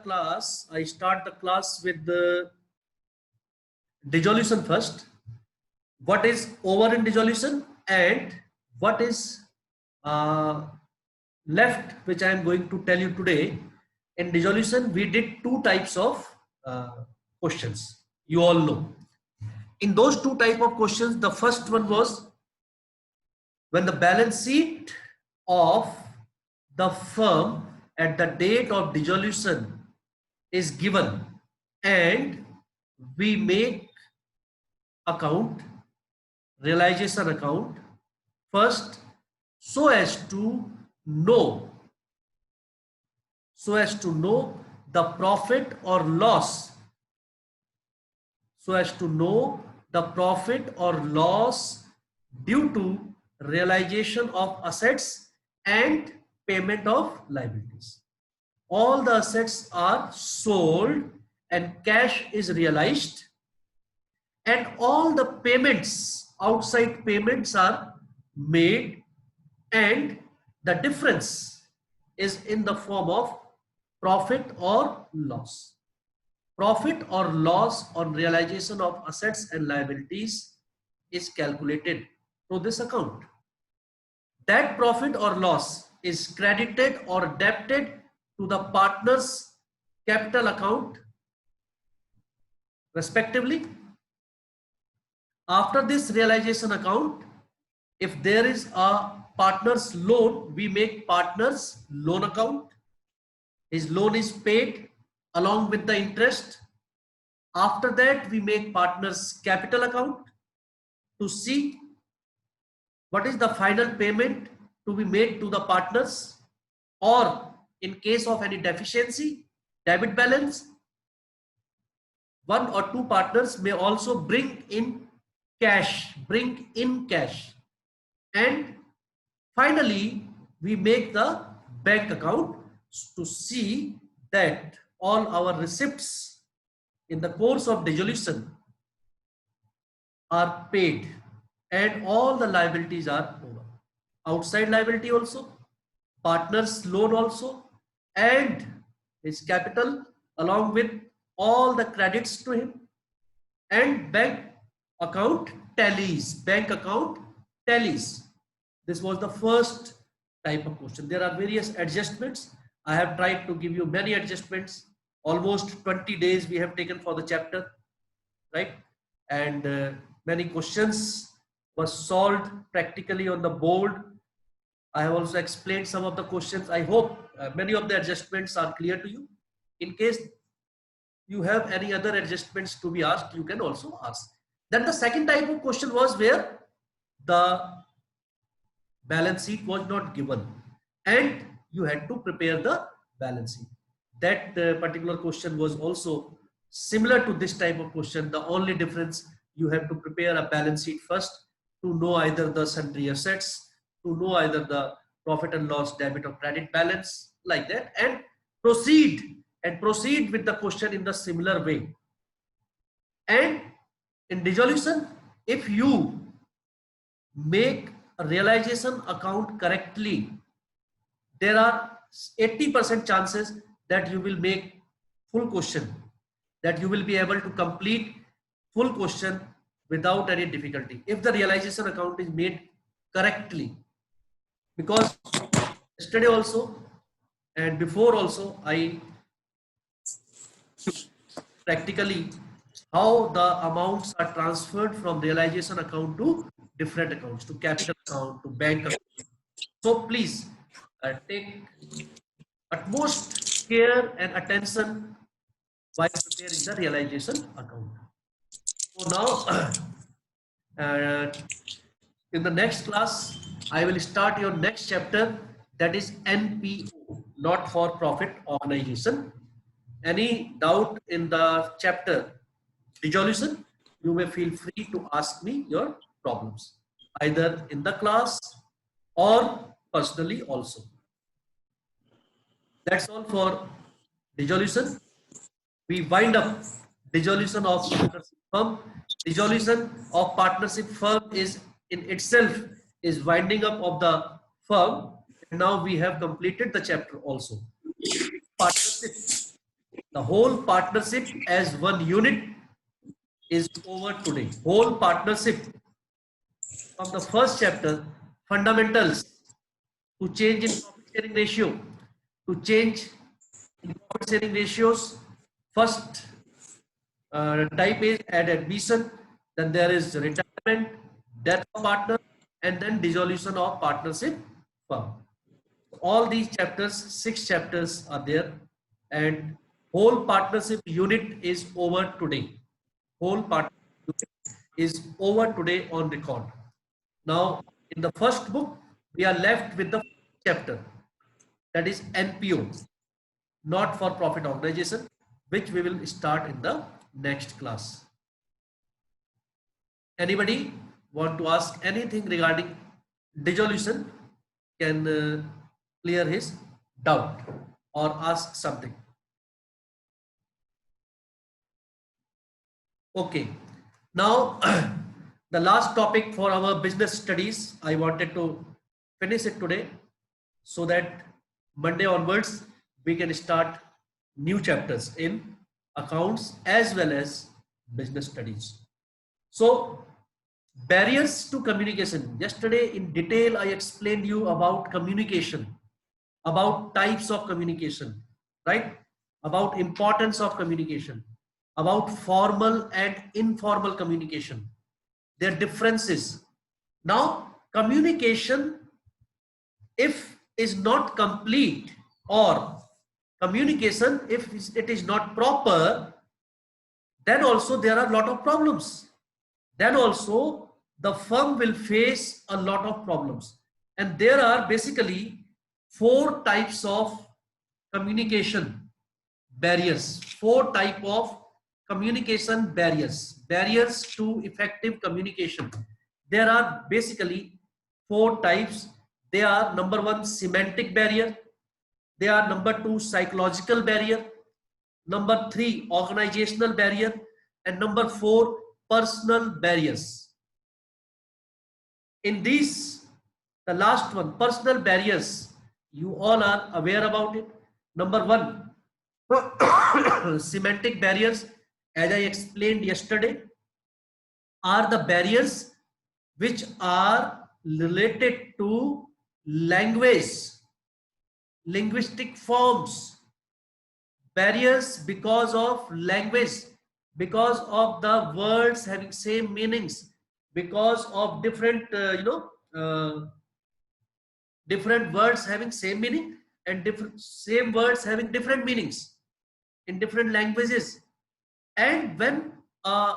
class, I start the class with the dissolution first. What is over in dissolution and what is uh, left, which I am going to tell you today. In dissolution, we did two types of questions. You all know. In those two type of questions, the first one was when the balance sheet of the firm at the date of dissolution is given and we make account, realization account first so as to know the profit or loss, due to realization of assets and payment of liabilities. All the assets are sold and cash is realized, and all the payments, outside payments, are made, and the difference is in the form of profit or loss. Profit or loss on realization of assets and liabilities is calculated through this account. That profit or loss is credited or debited to the partner's capital account respectively. After this realization account, if there is a partner's loan, we make partner's loan account. His loan is paid along with the interest. After that, we make partner's capital account to see what is the final payment to be made to the partners, or in case of any deficiency, debit balance. One or two partners may also bring in cash, and finally we make the bank account to see that all our receipts in the course of dissolution are paid and all the liabilities are over. Outside liability also, partner's loan also, and his capital along with all the credits to him, and bank account tallies. This was the first type of question. There are various adjustments. I have tried to give you many adjustments. Almost 20 days we have taken for the chapter, right? And many questions were solved practically on the board. I have also explained some of the questions. I hope many of the adjustments are clear to you. In case you have any other adjustments to be asked, you can also ask. Then the second type of question was where the balance sheet was not given and you had to prepare the balance sheet. That particular question was also similar to this type of question. The only difference, you have to prepare a balance sheet first to know either the sundry assets, to know either the profit and loss, debit or credit balance, like that, and proceed with the question in the similar way. And in dissolution, if you make a realization account correctly, there are 80% chances that you will make full question, that you will be able to complete full question without any difficulty if the realization account is made correctly. Because yesterday also and before also I practically how the amounts are transferred from realization account to different accounts, to capital account, to bank account. So please take utmost care and attention while preparing the realization account. So now in the next class I will start your next chapter, that is NPO, not for profit organization. Any doubt in the chapter dissolution, you may feel free to ask me your problems either in the class or personally also. That's all for dissolution. We wind up dissolution of partnership firm. Dissolution of partnership firm is in itself is winding up of the firm. And now we have completed the chapter also. Partnership. The whole partnership as one unit is over today. Whole partnership from the first chapter, fundamentals to change in profit sharing ratio, to change in profit sharing ratios. First type is at admission, then there is retirement, death of partner, and then dissolution of partnership firm. All these chapters, 6 chapters are there, and whole partnership unit is over today. Whole partnership unit is over today on record. Now, in the first book, we are left with the chapter, that is NPO, not for profit organization, which we will start in the next class. Anybody want to ask anything regarding dissolution can clear his doubt or ask something. Okay, now the last topic for our business studies, I wanted to finish it today so that Monday onwards we can start new chapters in accounts as well as business studies. So barriers to communication. Yesterday in detail I explained you about communication, about types of communication, right? About importance of communication, about formal and informal communication, their differences. Now, communication, if is not complete, or communication, if it is not proper, then also there are a lot of problems. Then also the firm will face a lot of problems. And there are basically 4 types of communication barriers, 4 type of communication barriers to effective communication. There are basically 4 types. They are: number 1, semantic barrier; they are number 2, psychological barrier; number 3, organizational barrier; and number 4, personal barriers. In these, the last one, personal barriers, you all are aware about it. Number 1, semantic barriers, as I explained yesterday, are the barriers which are related to language, linguistic forms, barriers because of language, because of the words having same meanings, because of different different words having same meaning, and different same words having different meanings in different languages. And when a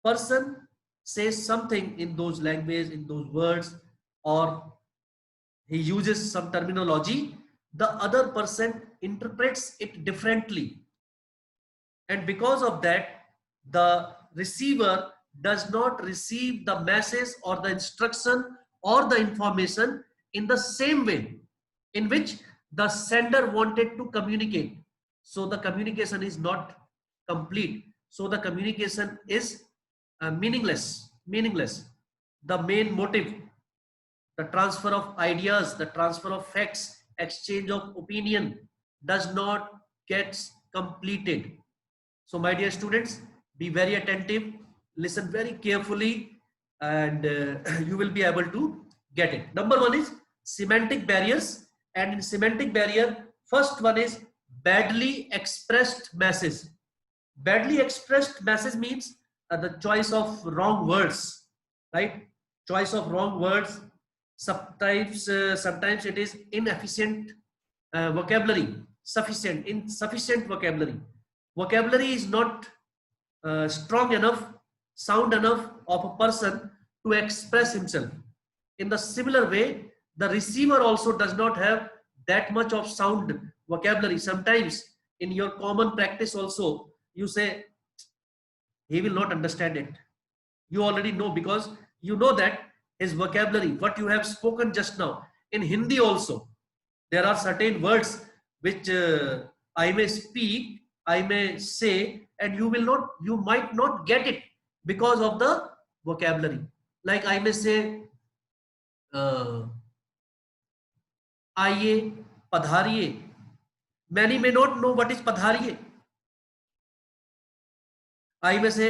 person says something in those languages, in those words, or he uses some terminology, the other person interprets it differently, and because of that the receiver does not receive the message or the instruction or the information in the same way in which the sender wanted to communicate. So the communication is not complete, so the communication is meaningless. The main motive, the transfer of ideas, the transfer of facts, exchange of opinion, does not get completed. So my dear students, be very attentive, listen very carefully, and you will be able to get it. Number 1 is semantic barriers, and in semantic barrier, first one is badly expressed message. Badly expressed message means the choice of wrong words, right? Choice of wrong words. Sometimes it is inefficient vocabulary, insufficient vocabulary. Vocabulary is not strong enough, sound enough of a person to express himself. In the similar way, the receiver also does not have that much of sound vocabulary. Sometimes in your common practice also, you say, he will not understand it. You already know, because you know that his vocabulary, what you have spoken just now. In Hindi also, there are certain words which I may speak, I may say, and you might not get it because of the vocabulary. Like I may say, आइए, पधारिए. Many may not know what is padhariye. आई में से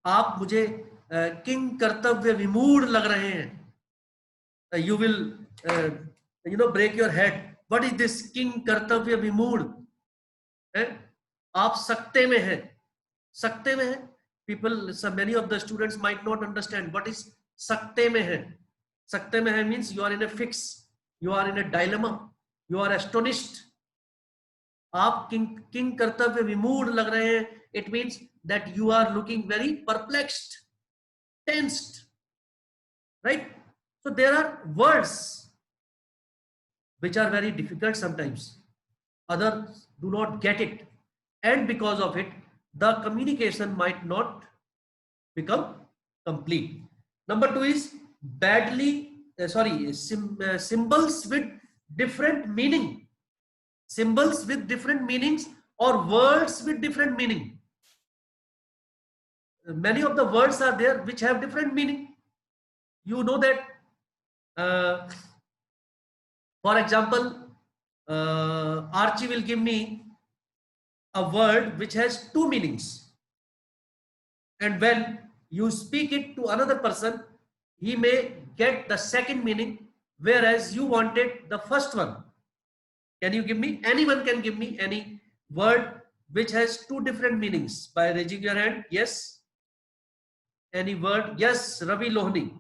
आप मुझे king कर्तव्य विमूढ़ लग रहे हैं। You will break your head, what is this king कर्तव्य विमूढ़ है? आप सकते में हैं, सकते में है। people, so many of the students might not understand what is sakte mein hai. Sakte mein hai means you are in a fix, you are in a dilemma, you are astonished. आप king कर्तव्य विमूढ़ लग रहे हैं, it means that you are looking very perplexed, tensed, right? So there are words which are very difficult sometimes, others do not get it, and because of it the communication might not become complete. Number two is badly symbols with different meaning, symbols with different meanings or words with different meaning. Many of the words are there which have different meaning. You know that for example, Archie will give me a word which has two meanings, and when you speak it to another person, he may get the second meaning, whereas you wanted the first one. Can you give me, anyone can give me any word which has two different meanings by raising your hand? Yes, any word? Yes, Ravi Lohni.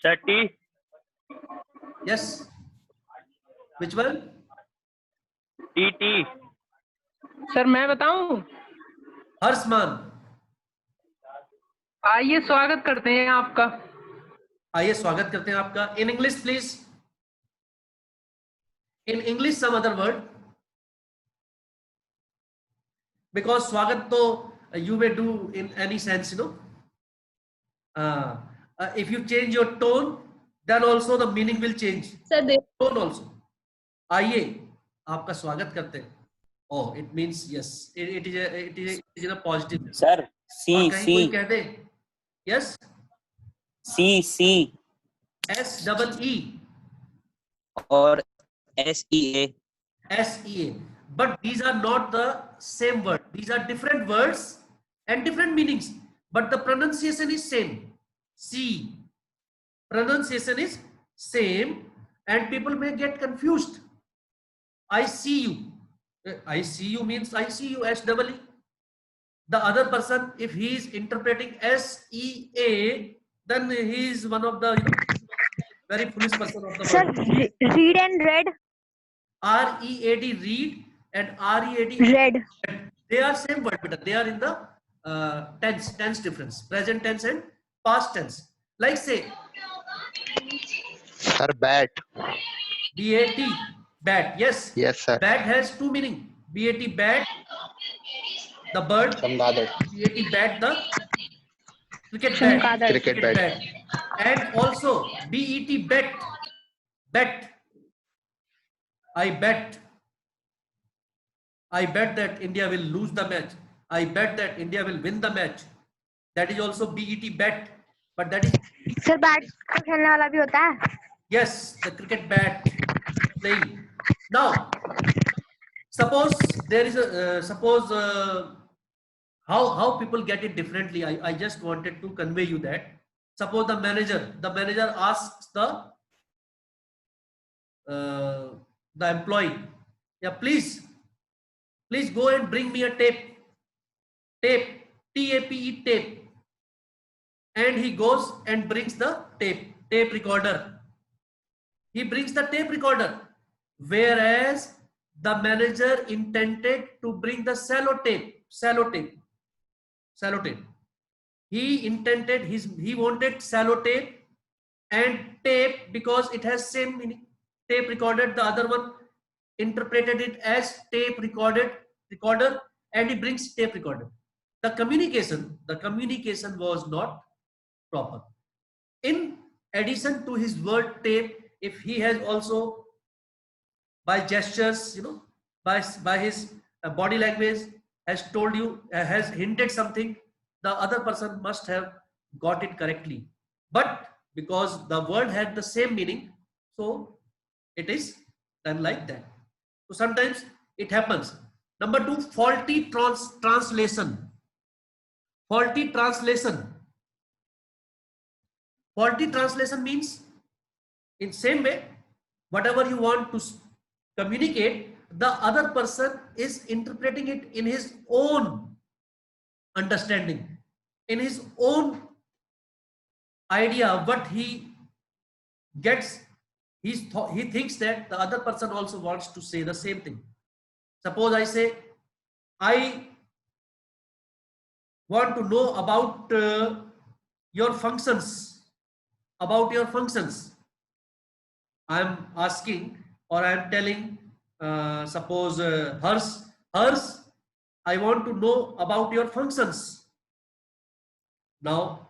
Sati. Yes, which one? TT. Sir मैं बताऊं? हर्षमान, आइए स्वागत करते हैं आपका। आइए स्वागत करते हैं आपका। In English please, in English some other word, because स्वागत तो you may do in any sense, you know. If you change your tone, then also the meaning will change. Sir, Tone also. आइए आपका स्वागत करते हैं। Oh, it means yes. It is a positive. Sir, और कहीं कोई कह दे yes. C. SEE. और SEA. SEA. But these are not the same word. These are different words and different meanings. But the pronunciation is same. C. Pronunciation is same, and people may get confused. I see you. I see you means I see you, SEE. The other person, if he is interpreting SEA, then he is one of the very foolish person of the sir, world. read and read. READ, read, and READ, Read. they are same word, but they are in the tense difference, present tense and past tense. Like say, Sir, bat. BAT, bat. Yes. Yes, sir. Bat has two meaning. BAT, bat, the bird. Chamgadat. BAT, bat, the cricket Chamgadat. bat. Cricket bat. And also BET, bet. Bet. I bet that India will lose the match. I bet that India will win the match. That is also BET, bet. But that is, Sir, bat को खेलने वाला भी होता है? yes, the cricket bat playing. Now, suppose there is a how people get it differently. I just wanted to convey you that. Suppose the manager asks the employee, yeah, please go and bring me a tape, TAPE, tape. And he goes and brings the tape recorder. He brings the tape recorder, whereas the manager intended to bring the sellotape. He wanted sellotape and tape because it has same meaning. Tape recorded, the other one interpreted it as tape recorder, and he brings tape recorder. The communication was not proper. In addition to his word tape, if he has also by gestures, by his body language has told you, has hinted something, the other person must have got it correctly. But because the word had the same meaning, so it is done like that. So sometimes it happens. Number 2, faulty translation. Faulty translation. Faulty translation means, in same way, whatever you want to communicate, the other person is interpreting it in his own understanding, in his own idea, what he gets. He thinks that the other person also wants to say the same thing. Suppose I say, I want to know about your functions, about your functions. I am asking, or I am telling, suppose hers, I want to know about your functions. Now,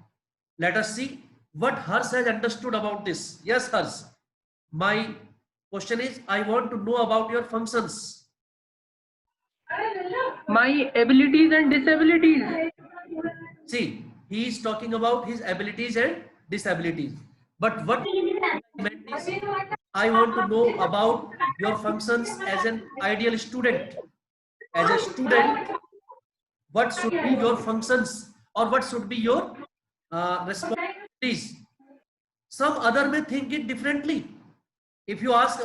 let us see what hers has understood about this. Yes, hers. My question is, I want to know about your functions. My abilities and disabilities. See, he is talking about his abilities and disabilities. But what I meant is, I want to know about your functions as an ideal student. As a student, what should be your functions, or what should be your responsibilities? Some other may think it differently. If you ask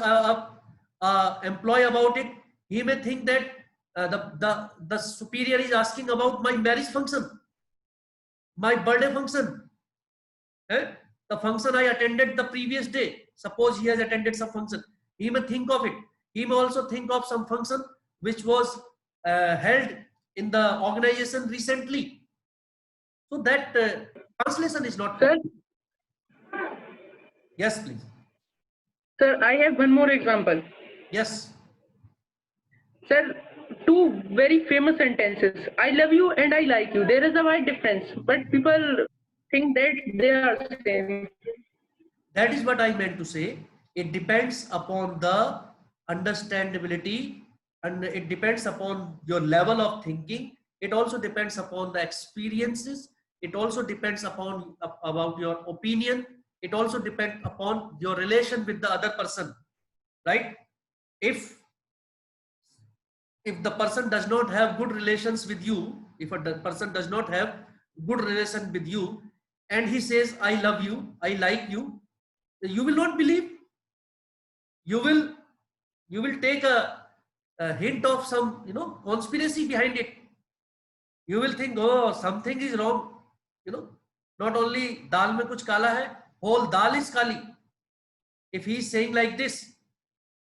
employee about it, he may think that the superior is asking about my marriage function, my birthday function, the function I attended the previous day. Suppose he has attended some function, he may think of it. He may also think of some function which was held in the organization recently. So that translation is not. Sir, Yes, please. sir, I have one more example. Yes. Sir, two very famous sentences. I love you and I like you. There is a wide difference, but people think that they are same. That is what I meant to say. It depends upon the understandability, and it depends upon your level of thinking. It also depends upon the experiences. It also depends upon about your opinion. It also depends upon your relation with the other person, right? If the person does not have good relations with you, if a person does not have good relation with you, and he says, I love you, I like you, you will not believe. You will take a hint of some, conspiracy behind it. You will think, oh, something is wrong. Not only dal mein kuch kala hai, whole dal is kali. If he is saying like this,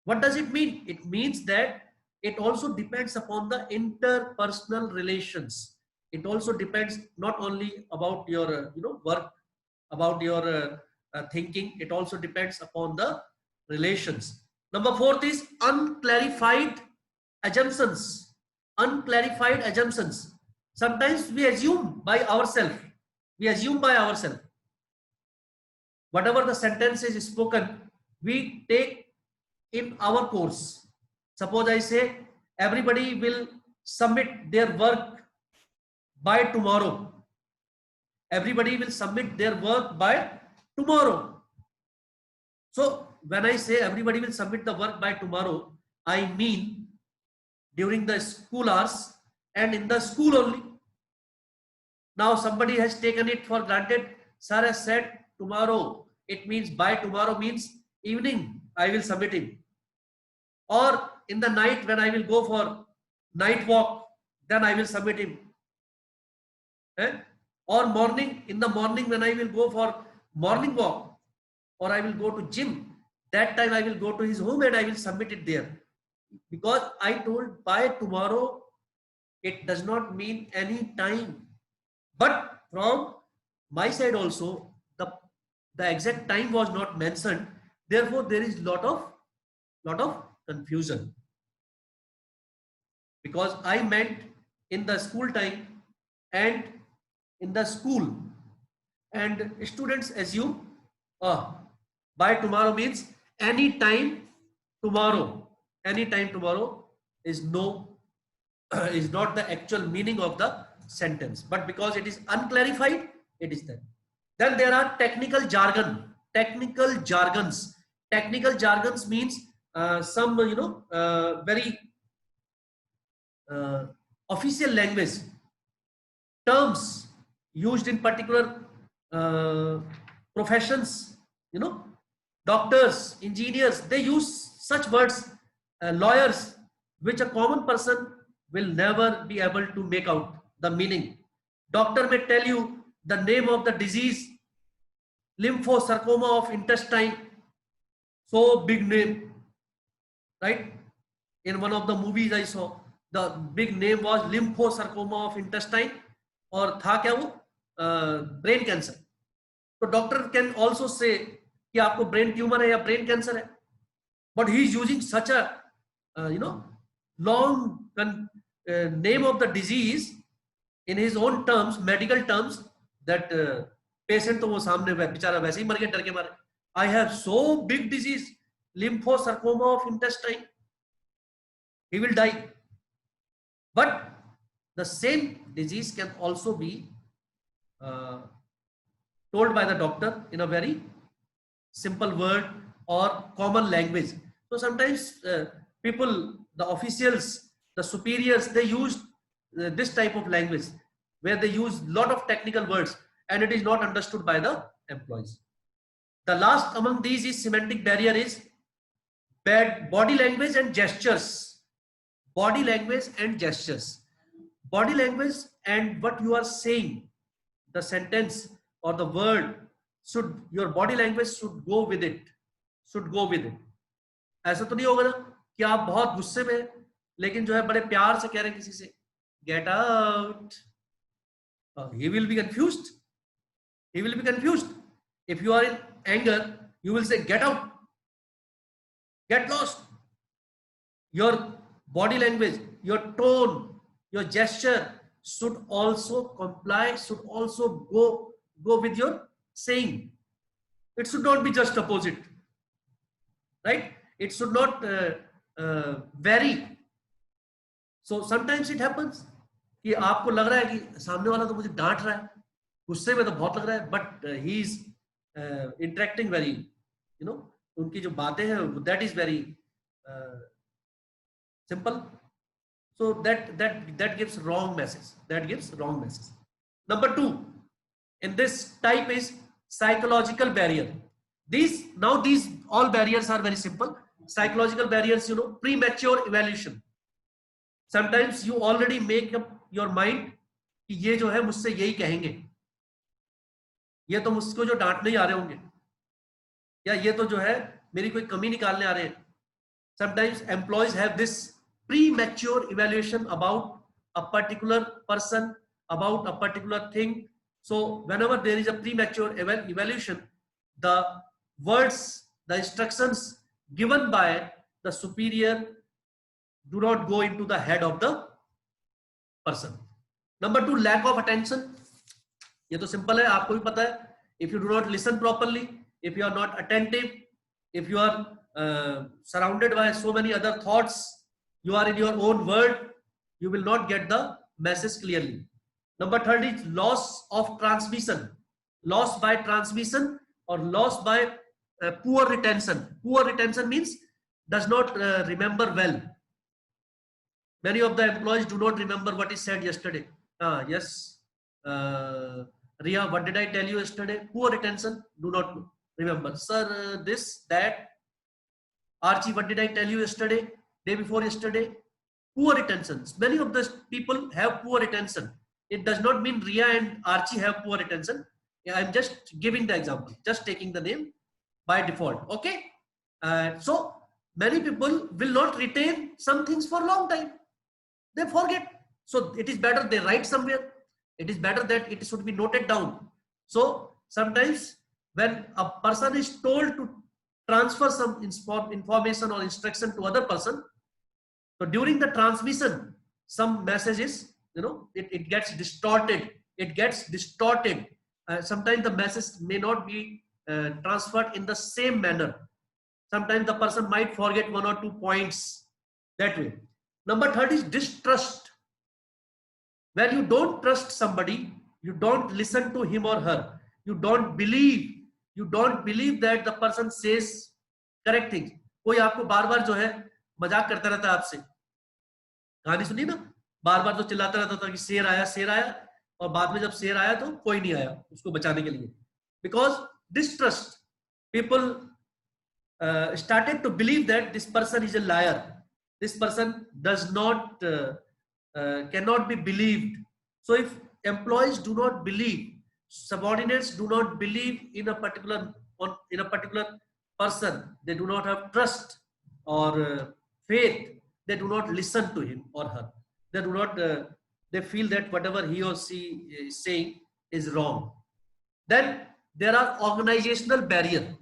what does it mean? It means that it also depends upon the interpersonal relations. It also depends not only about your work, about your thinking. It also depends upon the relations. Number 4 is unclarified assumptions. Unclarified assumptions. Sometimes we assume by ourselves. We assume by ourselves. Whatever the sentence is spoken, we take in our course. Suppose I say, everybody will submit their work by tomorrow. Everybody will submit their work by tomorrow. So when I say everybody will submit the work by tomorrow, I mean during the school hours and in the school only. Now somebody has taken it for granted. Sir has said tomorrow. It means by tomorrow means evening I will submit it. Or in the night when I will go for night walk, then I will submit him. Or morning, in the morning when I will go for morning walk, or I will go to gym, that time I will go to his home and I will submit it there. Because I told by tomorrow, it does not mean any time. But from my side also, the exact time was not mentioned. Therefore, there is lot of confusion. Because I meant in the school time and in the school, and students assume by tomorrow means any time tomorrow. Any time tomorrow is is not the actual meaning of the sentence, but because it is unclarified, it is that. Then there are technical jargon. Technical jargons. Technical jargons means some very official language, terms used in particular professions, you know, doctors, engineers, they use such words, lawyers, which a common person will never be able to make out the meaning. Doctor may tell you the name of the disease, lymphosarcoma of intestine, so big name, right? In one of the movies I saw, the big name was lymphosarcoma of intestine, और था क्या वो, brain cancer. तो doctor can also say कि आपको brain tumour है या brain cancer है, but he is using such a you know long name of the disease in his own terms, medical terms, that patient तो वो सामने बेचारा वैसे ही मर गया डर के मारे. I have so big disease lymphosarcoma of intestine, he will die. But the same disease can also be told by the doctor in a very simple word or common language. So sometimes people, the officials, the superiors, they use this type of language where they use lot of technical words and it is not understood by the employees. The last among these is semantic barrier, is bad body language and gestures. Body language and gestures. Body language and what you are saying, the sentence or the word, should, your body language should go with it, should go with it. ऐसा तो नहीं होगा ना कि आप बहुत गुस्से में लेकिन जो है बड़े प्यार से कह रहे हैं किसी से get out. He will be confused. He will be confused. If you are in anger, you will say get out, get lost. Your body language, your tone, your gesture should also comply, should also go with your saying. It should not be just opposite, right? It should not vary. So sometimes it happens कि आपको लग रहा है कि सामने वाला तो मुझे डांट रहा है, गुस्से में तो बहुत लग रहा है, but he is interacting very, you know, उनकी जो बातें हैं that is very simple. So that gives wrong message. That gives wrong message. Number 2 in this type is psychological barrier. These all barriers are very simple. Psychological barriers, you know, premature evaluation. Sometimes you already make up your mind कि ये जो है मुझसे यही कहेंगे, ये तो मुझको जो डांटने ही आ रहे होंगे, या ये तो जो है मेरी कोई कमी निकालने आ रहे हैं. Sometimes employees have this premature evaluation about a particular person, about a particular thing. So whenever there is a premature evaluation, the words, the instructions given by the superior do not go into the head of the person. Number 2, lack of attention. ये तो simple है, आपको भी पता है. If you do not listen properly, if you are not attentive, if you are surrounded by so many other thoughts, you are in your own world, you will not get the message clearly. Number 3 is loss of transmission. Loss by transmission or loss by poor retention. Poor retention means does not remember well. Many of the employees do not remember what is said yesterday. Yes, Ria, what did I tell you yesterday? Poor retention, do not remember. Sir, this, that. Archie, what did I tell you yesterday? Day before yesterday? Poor retention. Many of the people have poor retention. It does not mean Ria and Archie have poor retention. Yeah, I'm just giving the example, just taking the name by default. Okay. So many people will not retain some things for a long time. They forget. So it is better they write somewhere. It is better that it should be noted down. So sometimes when a person is told to transfer some information or instruction to other person, so during the transmission, some messages, you know, it gets distorted. It gets distorted. Sometimes the message may not be transferred in the same manner. Sometimes the person might forget 1 or 2 points that way. Number 3 is distrust. When you don't trust somebody, you don't listen to him or her. You don't believe that the person says correct things. कोई आपको बार बार जो है मजाक करता रहता है आपसे. कहानी सुनी ना, बार बार तो चिल्लाता रहता था कि शेर आया, और बाद में जब शेर आया तो कोई नहीं आया उसको बचाने के लिए. Because distrust, people started to believe that this person is a liar, this person does not cannot be believed. So if employees do not believe, subordinates do not believe in a particular person, they do not have trust or faith, they do not listen to him or her, they do not they feel that whatever he or she is saying is wrong. Then there are organizational barrier.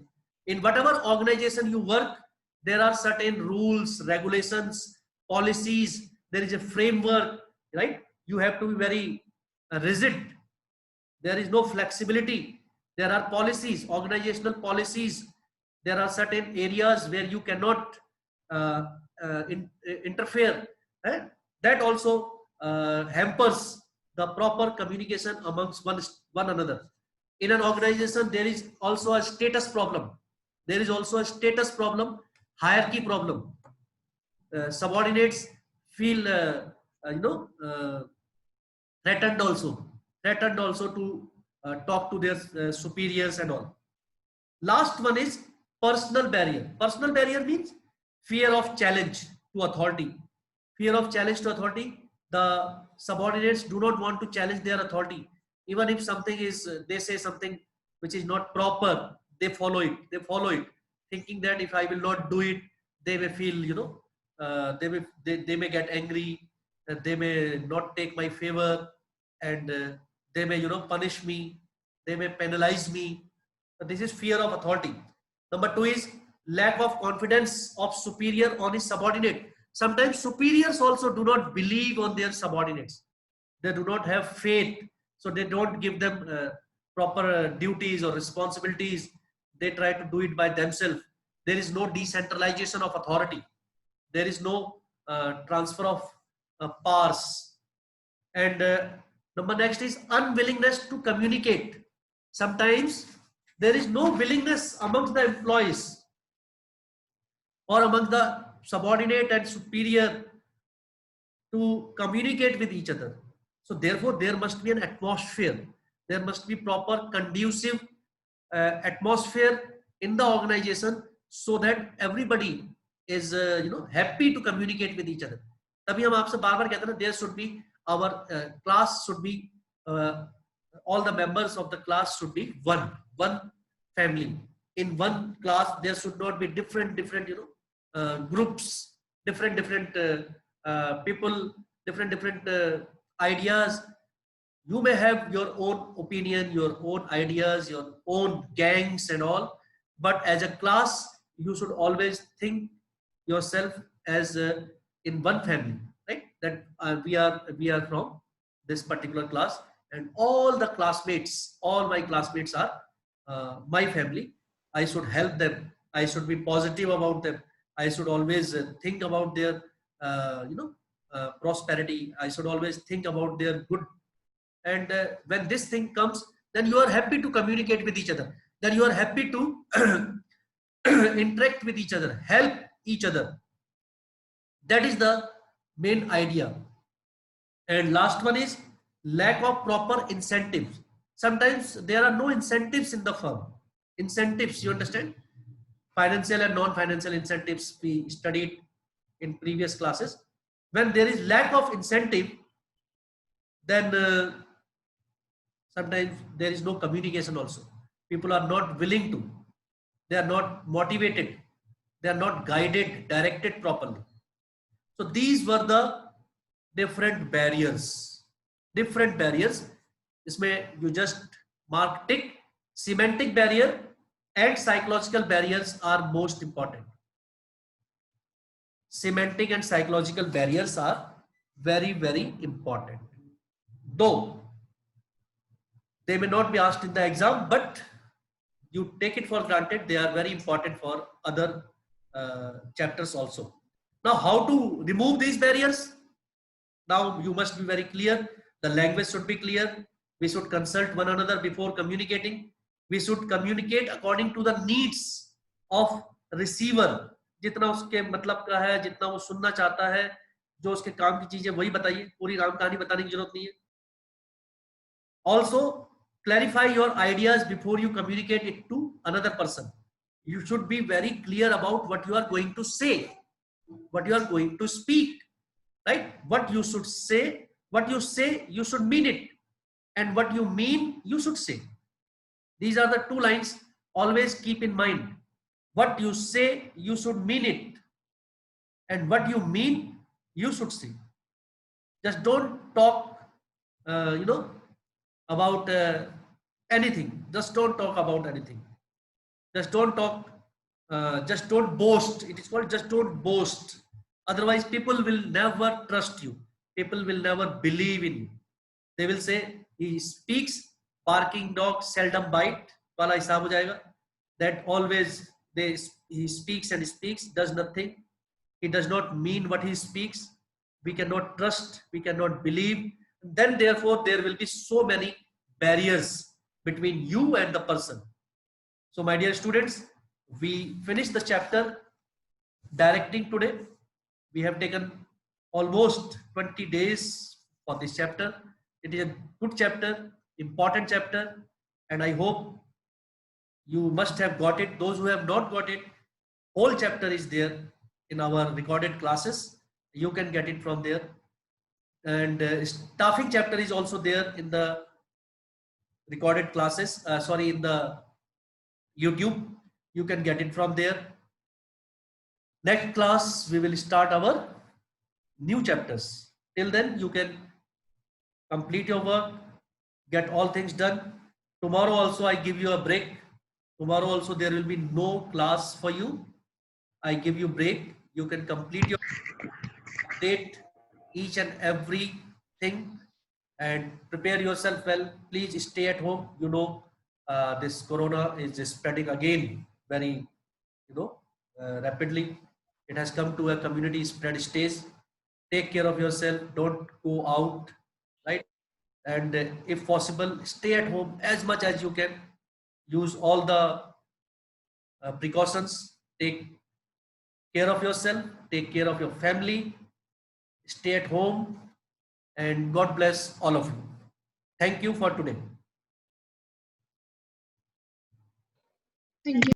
In whatever organization you work, there are certain rules, regulations, policies, there is a framework, right? You have to be very rigid. There is no flexibility. There are policies, organizational policies. There are certain areas where you cannot interfere. Right? That also hampers the proper communication amongst one another. In an organization, there is also a status problem. There is also a status problem, hierarchy problem. Subordinates feel, threatened also to talk to their superiors and all. Last one is personal barrier. Personal barrier means fear of challenge to authority. Fear of challenge to authority. The subordinates do not want to challenge their authority. Even if something is, they say something which is not proper, they follow it, thinking that if I will not do it, they may feel, they may get angry, they may not take my favor, and they may, punish me, they may penalize me. So this is fear of authority. Number two is lack of confidence of superior on his subordinate. Sometimes superiors also do not believe on their subordinates. They do not have faith. So they don't give them proper duties or responsibilities. They try to do it by themselves. There is no decentralization of authority. There is no transfer of powers. And number next is unwillingness to communicate. Sometimes there is no willingness amongst the employees or among the subordinate and superior to communicate with each other. So therefore, there must be an atmosphere. There must be proper conducive atmosphere in the organization so that everybody is happy to communicate with each other. तभी हम आपसे बार-बार कहते हैं, there should be our class should be all the members of the class should be one family. In one class, there should not be different groups, different people, different ideas. You may have your own opinion, your own ideas, your own gangs and all, but as a class, you should always think yourself as in one family, right? That we are from this particular class, and all the classmates, all my classmates are my family. I should help them. I should be positive about them. I should always think about their prosperity. I should always think about their good. And when this thing comes, then you are happy to communicate with each other. Then you are happy to interact with each other, help each other. That is the main idea. And last one is lack of proper incentives. Sometimes there are no incentives in the firm. Incentives, you understand? Financial and non-financial incentives we studied in previous classes. When there is lack of incentive, then sometimes there is no communication also. People are not willing to. They are not motivated. They are not guided, directed properly. So these were the different barriers. Different barriers. इसमें you just mark tick. Semantic barrier and psychological barriers are most important. Semantic and psychological barriers are very, very important. Though they may not be asked in the exam, but you take it for granted, they are very important for other chapters also. Now, how to remove these barriers? Now, you must be very clear. The language should be clear. We should consult one another before communicating. We should communicate according to the needs of receiver. जितना उसके मतलब का है, जितना वो सुनना चाहता है, जो उसके काम की चीज है वही बताइए, पूरी राम कहानी बताने की जरूरत नहीं है। Also clarify your ideas before you communicate it to another person. You should be very clear about what you are going to say, what you are going to speak, right? What you should say, what you say, you should mean it, and what you mean, you should say. These are the two lines. Always keep in mind. What you say, you should mean it, and what you mean, you should say. Just don't talk, about anything. Just don't talk about anything. Just don't talk. Just don't boast. It is called just don't boast. Otherwise, people will never trust you. People will never believe in you. They will say he speaks. Barking dog seldom bite. वाला हिसाब हो जाएगा. That always he speaks and speaks, does nothing. He does not mean what he speaks. We cannot trust. We cannot believe. Then therefore there will be so many barriers between you and the person. So my dear students, we finished the chapter directing today. We have taken almost 20 days for this chapter. It is a good chapter, important chapter, and I hope you must have got it. Those who have not got it, whole chapter is there in our recorded classes. You can get it from there. And staffing chapter is also there in the recorded classes, in the YouTube. You can get it from there. Next class, we will start our new chapters. Till then, you can complete your work, get all things done. Tomorrow also, I give you a break. Tomorrow also, there will be no class for you. I give you break. You can complete your update each and every thing and prepare yourself well. Please stay at home. You know, this corona is spreading again very, rapidly. It has come to a community spread stage. Take care of yourself. Don't go out, right? And if possible, stay at home as much as you can. Use all the precautions. Take care of yourself. Take care of your family. Stay at home, and God bless all of you. Thank you for today. Thank you.